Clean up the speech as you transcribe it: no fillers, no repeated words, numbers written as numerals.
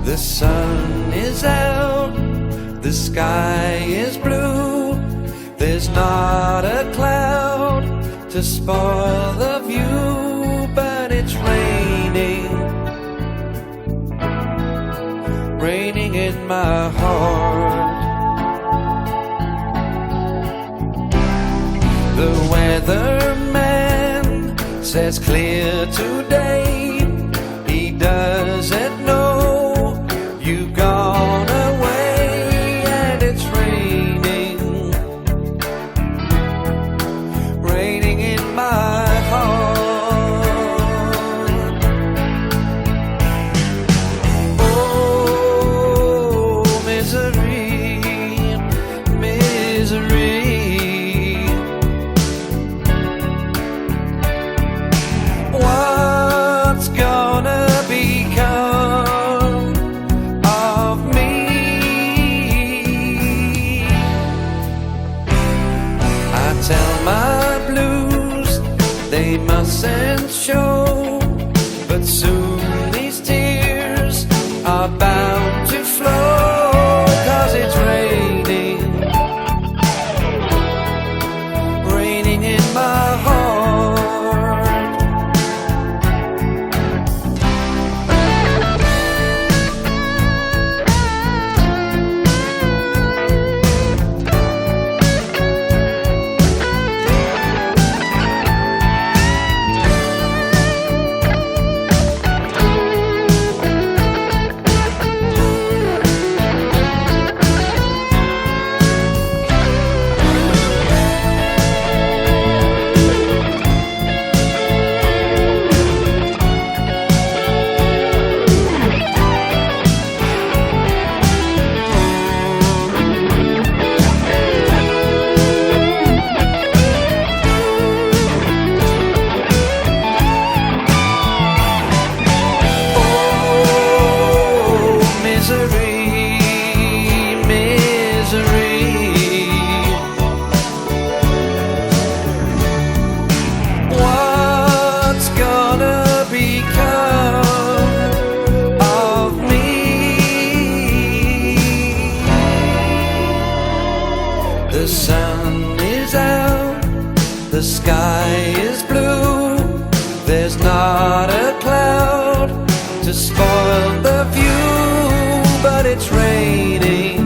The sun is out, the sky is blue. There's not a cloud to spoil the view, but it's raining, raining in my heart. The weatherman says clear today. He doesn't know you've gone away, and it's raining, raining in my heart. Oh, misery, misery. What's gonna become of me? I tell my blues they mustn't show, but soon these tears are bound to flow, 'cause it's raining, raining in my heart. What's gonna become of me? The sun is out, the sky is blue. There's not a cloud to spoil the view, but it's raining,